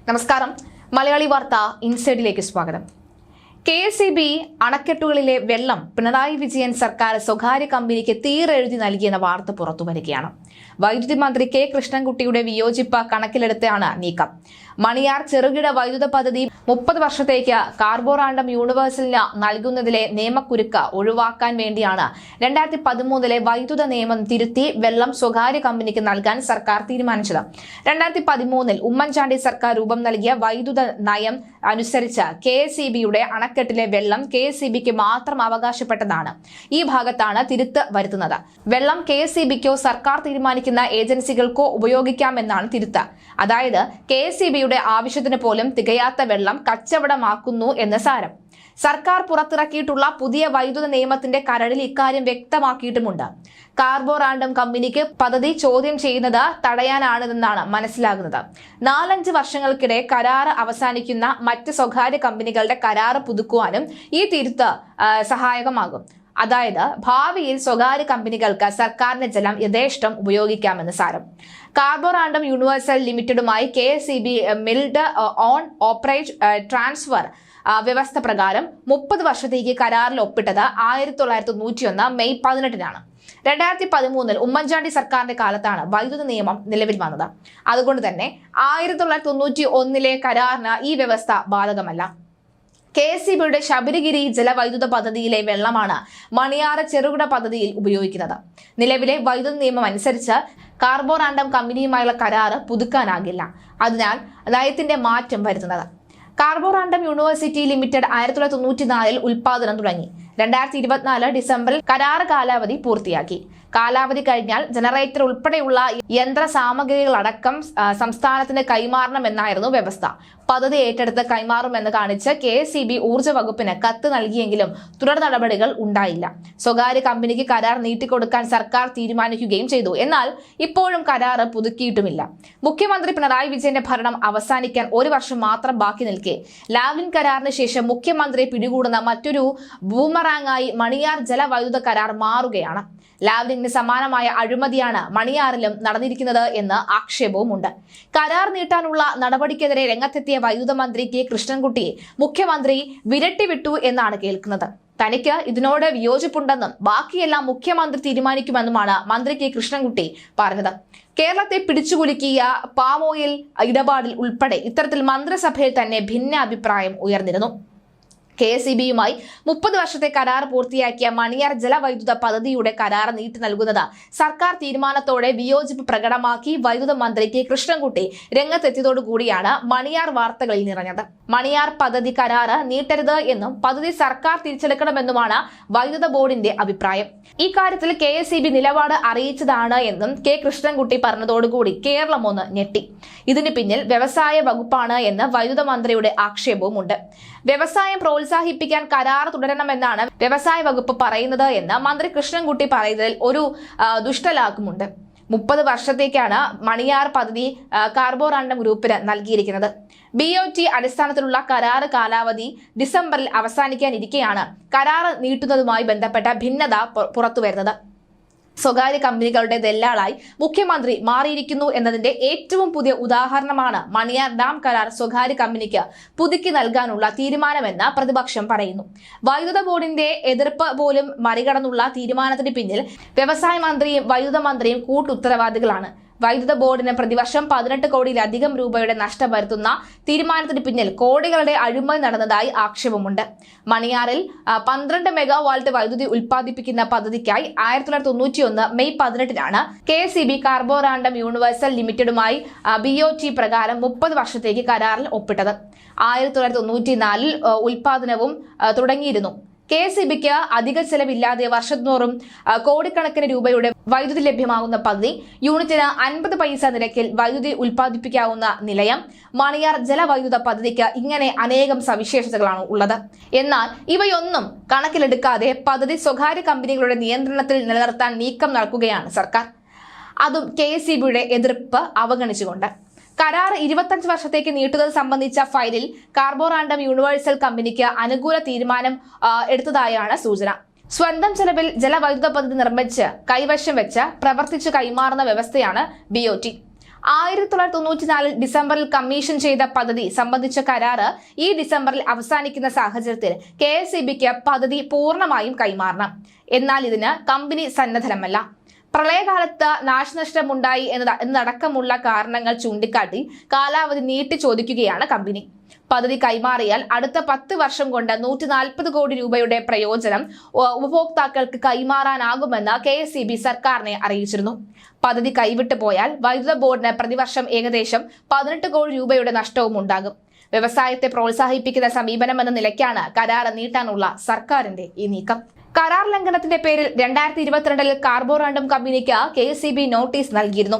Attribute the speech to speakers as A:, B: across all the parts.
A: നമസ്കാരം. മലയാളി വാർത്ത ഇൻസൈഡിലേക്ക് സ്വാഗതം. KSEB അണക്കെട്ടുകളിലെ വെള്ളം പിണറായി വിജയൻ സർക്കാർ സ്വകാര്യ കമ്പനിക്ക് തീരെഴുതി നൽകിയെന്ന വാർത്ത പുറത്തുവരികയാണ്. വൈദ്യുതി മന്ത്രി കെ കൃഷ്ണൻകുട്ടിയുടെ വിയോജിപ്പ് കണക്കിലെടുത്താണ് നീക്കം. മണിയാർ ചെറുകിട വൈദ്യുത പദ്ധതി 30 വർഷത്തേക്ക് കാർബോറാണ്ടം യൂണിവേഴ്സലിന് നൽകുന്നതിലെ നിയമക്കുരുക്ക് ഒഴിവാക്കാൻ വേണ്ടിയാണ് 2013 വൈദ്യുത നിയമം തിരുത്തി വെള്ളം സ്വകാര്യ കമ്പനിക്ക് നൽകാൻ സർക്കാർ തീരുമാനിച്ചത്. 2013 ഉമ്മൻചാണ്ടി സർക്കാർ രൂപം നൽകിയ വൈദ്യുത നയം അനുസരിച്ച് KSEBയുടെ അണക്കെട്ടിലെ വെള്ളം KSEBക്ക് മാത്രം അവകാശപ്പെട്ടതാണ്. ഈ ഭാഗത്താണ് തിരുത്ത് വരുത്തുന്നത്. വെള്ളം KSEBക്കോ സർക്കാർ തീരുമാനിക്കുന്ന ഏജൻസികൾക്കോ ഉപയോഗിക്കാമെന്നാണ് തിരുത്ത്. അതായത് KSEBയുടെ ആവശ്യത്തിന് പോലും തികയാത്ത വെള്ളം കച്ചവടമാക്കുന്നു എന്ന് സാരം. സർക്കാർ പുറത്തിറക്കിയിട്ടുള്ള പുതിയ വൈദ്യുത നിയമത്തിന്റെ കരടിൽ ഇക്കാര്യം വ്യക്തമാക്കിയിട്ടുമുണ്ട്. കാർബോറാണ്ടം കമ്പനിക്ക് പദ്ധതി ചോദ്യം ചെയ്യുന്നത് തടയാനാണെന്നാണ് മനസ്സിലാകുന്നത്. 4-5 വർഷങ്ങൾക്കിടെ കരാറ് അവസാനിക്കുന്ന മറ്റ് സ്വകാര്യ കമ്പനികളുടെ കരാറ് പുതുക്കുവാനും ഈ തിരുത്ത് സഹായകമാകും. അതായത് ഭാവിയിൽ സ്വകാര്യ കമ്പനികൾക്ക് സർക്കാരിന്റെ ജലം യഥേഷ്ടം ഉപയോഗിക്കാമെന്ന് സാരം. കാർബോറാണ്ടം യൂണിവേഴ്സൽ ലിമിറ്റഡുമായി KSEB build own operate transfer വ്യവസ്ഥ പ്രകാരം 30 വർഷത്തേക്ക് കരാറിൽ ഒപ്പിട്ടത് 1991 മെയ് 18-നാണ്. 2013 ഉമ്മൻചാണ്ടി സർക്കാരിന്റെ കാലത്താണ് വൈദ്യുത നിയമം നിലവിൽ വന്നത്. അതുകൊണ്ട് തന്നെ 1991 കരാറിന് ഈ വ്യവസ്ഥ ബാധകമല്ല. KSEBയുടെ ശബരിഗിരി ജലവൈദ്യുത പദ്ധതിയിലെ വെള്ളമാണ് മണിയാർ ചെറുകിട പദ്ധതിയിൽ ഉപയോഗിക്കുന്നത്. നിലവിലെ വൈദ്യുത നിയമം അനുസരിച്ച് കാർബോറാണ്ടം കമ്പനിയുമായുള്ള കരാറ് പുതുക്കാനാകില്ല. അതിനാൽ നയത്തിന്റെ മാറ്റം വരുത്തുന്നത്. കാർബോറാണ്ടം യൂണിവേഴ്സിറ്റി ലിമിറ്റഡ് 1994 ഉൽപാദനം തുടങ്ങി. 2024 ഡിസംബറിൽ കരാറ് കാലാവധി പൂർത്തിയാക്കി. കാലാവധി കഴിഞ്ഞാൽ ജനറേറ്റർ ഉൾപ്പെടെയുള്ള യന്ത്ര സാമഗ്രികളടക്കം സംസ്ഥാനത്തിന് കൈമാറണമെന്നായിരുന്നു വ്യവസ്ഥ. പദ്ധതി ഏറ്റെടുത്ത് കൈമാറുമെന്ന് കാണിച്ച് KSEB ഊർജ്ജ വകുപ്പിന് കത്ത് നൽകിയെങ്കിലും തുടർ നടപടികൾ ഉണ്ടായില്ല. സ്വകാര്യ കമ്പനിക്ക് കരാർ നീട്ടിക്കൊടുക്കാൻ സർക്കാർ തീരുമാനിക്കുകയും ചെയ്തു. എന്നാൽ ഇപ്പോഴും കരാറ് പുതുക്കിയിട്ടുമില്ല. മുഖ്യമന്ത്രി പിണറായി വിജയന്റെ ഭരണം അവസാനിക്കാൻ 1 വർഷം മാത്രം ബാക്കി നിൽക്കെ ലാവ്ലിൻ കരാറിന് ശേഷം മുഖ്യമന്ത്രി പിടികൂടുന്ന മറ്റൊരു ബൂമറാങ്ങായി മണിയാർ ജലവൈദ്യുത കരാർ മാറുകയാണ്. ലാവ്ലിന് സമാനമായ അഴിമതിയാണ് മണിയാറിലും നടന്നിരിക്കുന്നത് എന്ന് ആക്ഷേപവുമുണ്ട്. കരാർ നീട്ടാനുള്ള നടപടിക്കെതിരെ രംഗത്തെത്തിയ വൈദ്യുത മന്ത്രി കെ കൃഷ്ണൻകുട്ടിയെ മുഖ്യമന്ത്രി വിരട്ടിവിട്ടു എന്നാണ് കേൾക്കുന്നത്. തനിക്ക് ഇതിനോട് വിയോജിപ്പുണ്ടെന്നും ബാക്കിയെല്ലാം മുഖ്യമന്ത്രി തീരുമാനിക്കുമെന്നുമാണ് മന്ത്രി കെ കൃഷ്ണൻകുട്ടി പറഞ്ഞത്. കേരളത്തെ പിടിച്ചുകുലുക്കിയ പാം ഓയിൽ ഇടപാടിൽ ഉൾപ്പെടെ ഇത്തരത്തിൽ മന്ത്രിസഭയിൽ തന്നെ ഭിന്ന അഭിപ്രായം ഉയർന്നിരുന്നു. KSEBയുമായി 30 വർഷത്തെ കരാർ പൂർത്തിയാക്കിയ മണിയാർ ജലവൈദ്യുത പദ്ധതിയുടെ കരാർ നീട്ടി നൽകുന്നത് സർക്കാർ തീരുമാനത്തോടെ വിയോജിപ്പ് പ്രകടമാക്കി വൈദ്യുത മന്ത്രി കെ കൃഷ്ണൻകുട്ടി രംഗത്തെത്തിയതോടുകൂടിയാണ് മണിയാർ വാർത്തകളിൽ നിറഞ്ഞത്. മണിയാർ പദ്ധതി കരാറ് നീട്ടരുത് എന്നും പദ്ധതി സർക്കാർ തിരിച്ചെടുക്കണമെന്നുമാണ് വൈദ്യുത ബോർഡിന്റെ അഭിപ്രായം. ഈ കാര്യത്തിൽ KSEB നിലപാട് അറിയിച്ചതാണ് എന്നും കെ കൃഷ്ണൻകുട്ടി പറഞ്ഞതോടുകൂടി കേരളം ഒന്ന് ഞെട്ടി. ഇതിന് പിന്നിൽ വ്യവസായ വകുപ്പാണ് എന്ന് വൈദ്യുത മന്ത്രിയുടെ ആക്ഷേപവുമുണ്ട്. വ്യവസായം പ്രോത്സാഹിപ്പിക്കാൻ കരാർ തുടരണമെന്നാണ് വ്യവസായ വകുപ്പ് പറയുന്നത് എന്ന് മന്ത്രി കൃഷ്ണൻകുട്ടി പറയുന്നതിൽ ഒരു ദുഷ്ടലാക്കുമുണ്ട്. 30 വർഷത്തേക്കാണ് മണിയാർ പദ്ധതി കാർബോറാണ്ടം ഗ്രൂപ്പിന് നൽകിയിരിക്കുന്നത്. BOT അടിസ്ഥാനത്തിലുള്ള കരാർ കാലാവധി ഡിസംബറിൽ അവസാനിക്കാനിരിക്കെയാണ് കരാർ നീട്ടുന്നതുമായി ബന്ധപ്പെട്ട ഭിന്നത പുറത്തുവരുന്നത്. സ്വകാര്യ കമ്പനികളുടെ ദല്ലാളായി മുഖ്യമന്ത്രി മാറിയിരിക്കുന്നു എന്നതിന്റെ ഏറ്റവും പുതിയ ഉദാഹരണമാണ് മണിയാർ ഡാം കരാർ സ്വകാര്യ കമ്പനിക്ക് പുതുക്കി നൽകാനുള്ള തീരുമാനമെന്ന് പ്രതിപക്ഷം പറയുന്നു. വൈദ്യുത ബോർഡിന്റെ എതിർപ്പ് പോലും മറികടന്നുള്ള തീരുമാനത്തിന് പിന്നിൽ വ്യവസായ മന്ത്രിയും വൈദ്യുത മന്ത്രിയും കൂട്ടുത്തരവാദികളാണ്. വൈദ്യുത ബോർഡിന് പ്രതിവർഷം 18 കോടിയിലധികം രൂപയുടെ നഷ്ടം വരുത്തുന്ന തീരുമാനത്തിന് പിന്നിൽ കോടികളുടെ അഴിമതി നടന്നതായി ആക്ഷേപമുണ്ട്. മണിയാറിൽ 12 മെഗാവാൾട്ട് വൈദ്യുതി ഉൽപ്പാദിപ്പിക്കുന്ന പദ്ധതിക്കായി 1991 മെയ് 18-നാണ് KSEB കാർബോറാണ്ടം യൂണിവേഴ്സൽ ലിമിറ്റഡുമായി BOT പ്രകാരം 30 വർഷത്തേക്ക് കരാറിൽ ഒപ്പിട്ടത്. 1994 ഉൽപാദനവും തുടങ്ങിയിരുന്നു. KSEBക്ക് അധിക ചെലവില്ലാതെ വർഷത്തോറും കോടിക്കണക്കിന് രൂപയുടെ വൈദ്യുതി ലഭ്യമാകുന്ന പദ്ധതി, യൂണിറ്റിന് 50 പൈസ നിരക്കിൽ വൈദ്യുതി ഉൽപ്പാദിപ്പിക്കാവുന്ന നിലയം, മണിയാർ ജലവൈദ്യുത പദ്ധതിക്ക് ഇങ്ങനെ അനേകം സവിശേഷതകളാണ് ഉള്ളത്. എന്നാൽ ഇവയൊന്നും കണക്കിലെടുക്കാതെ പദ്ധതി സ്വകാര്യ കമ്പനികളുടെ നിയന്ത്രണത്തിൽ നിലനിർത്താൻ നീക്കം നടക്കുകയാണ് സർക്കാർ. അതും KSEBയുടെ എതിർപ്പ് അവഗണിച്ചുകൊണ്ട്. കരാർ 25 വർഷത്തേക്ക് നീട്ടുന്നത് സംബന്ധിച്ച ഫയലിൽ കാർബോറാണ്ടം യൂണിവേഴ്സൽ കമ്പനിക്ക് അനുകൂല തീരുമാനം എടുത്തതായാണ് സൂചന. സ്വന്തം ചെലവിൽ ജലവൈദ്യുത പദ്ധതി നിർമ്മിച്ച് കൈവശം വെച്ച് പ്രവർത്തിച്ചു കൈമാറുന്ന വ്യവസ്ഥയാണ് BOT. 1994 ഡിസംബറിൽ കമ്മീഷൻ ചെയ്ത പദ്ധതി സംബന്ധിച്ച കരാറ് ഈ ഡിസംബറിൽ അവസാനിക്കുന്ന സാഹചര്യത്തിൽ KSEBക്ക് പദ്ധതി പൂർണ്ണമായും കൈമാറണം. എന്നാൽ ഇതിന് കമ്പനി സന്നദ്ധമല്ല. പ്രളയകാലത്ത് നാശനഷ്ടമുണ്ടായി എന്നതടക്കമുള്ള കാരണങ്ങൾ ചൂണ്ടിക്കാട്ടി കാലാവധി നീട്ടി ചോദിക്കുകയാണ് കമ്പനി. പദ്ധതി കൈമാറിയാൽ അടുത്ത 10 വർഷം കൊണ്ട് 140 കോടി രൂപയുടെ പ്രയോജനം ഉപഭോക്താക്കൾക്ക് കൈമാറാനാകുമെന്ന് KSEB സർക്കാരിനെ അറിയിച്ചിരുന്നു. പദ്ധതി കൈവിട്ടു പോയാൽ വൈദ്യുത ബോർഡിന് പ്രതിവർഷം ഏകദേശം 18 കോടി രൂപയുടെ നഷ്ടവും ഉണ്ടാകും. വ്യവസായത്തെ പ്രോത്സാഹിപ്പിക്കുന്ന സമീപനമെന്ന നിലയ്ക്കാണ് കരാർ നീട്ടാനുള്ള സർക്കാരിന്റെ ഈ നീക്കം. കരാർ ലംഘനത്തിന്റെ പേരിൽ 2022 കാർബോറാണ്ടം കമ്പനിക്ക് KSEB നോട്ടീസ് നൽകിയിരുന്നു.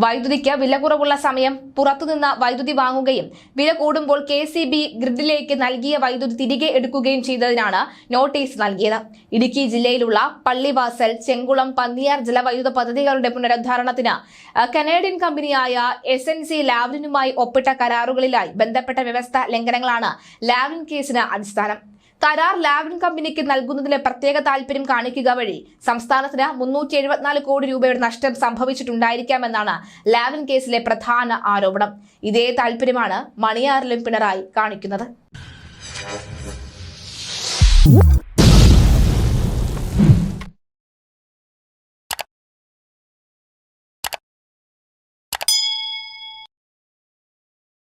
A: വൈദ്യുതിക്ക് വില കുറവുള്ള സമയം പുറത്തുനിന്ന് വൈദ്യുതി വാങ്ങുകയും വില കൂടുമ്പോൾ KSEB ഗ്രിഡിലേക്ക് നൽകിയ വൈദ്യുതി തിരികെ എടുക്കുകയും ചെയ്തതിനാണ് നോട്ടീസ് നൽകിയത്. ഇടുക്കി ജില്ലയിലുള്ള പള്ളിവാസൽ, ചെങ്കുളം, പന്നിയാർ ജലവൈദ്യുത പദ്ധതികളുടെ പുനരുദ്ധാരണത്തിന് കനേഡിയൻ കമ്പനിയായ SNC ലാവ്ലിനുമായി ഒപ്പിട്ട കരാറുകളിലായി ബന്ധപ്പെട്ട വ്യവസ്ഥ ലംഘനങ്ങളാണ് ലാവ്ലിൻ കേസിന് അടിസ്ഥാനം. കരാർ ലാവ്ലിൻ കമ്പനിക്ക് നൽകുന്നതിന് പ്രത്യേക താൽപര്യം കാണിക്കുക വഴി സംസ്ഥാനത്തിന് 374 കോടി രൂപയുടെ നഷ്ടം സംഭവിച്ചിട്ടുണ്ടായിരിക്കാമെന്നാണ് ലാവ്ലിൻ കേസിലെ പ്രധാന ആരോപണം. ഇതേ താൽപര്യമാണ് മണിയാറിലും പിണറായി കാണിക്കുന്നത്.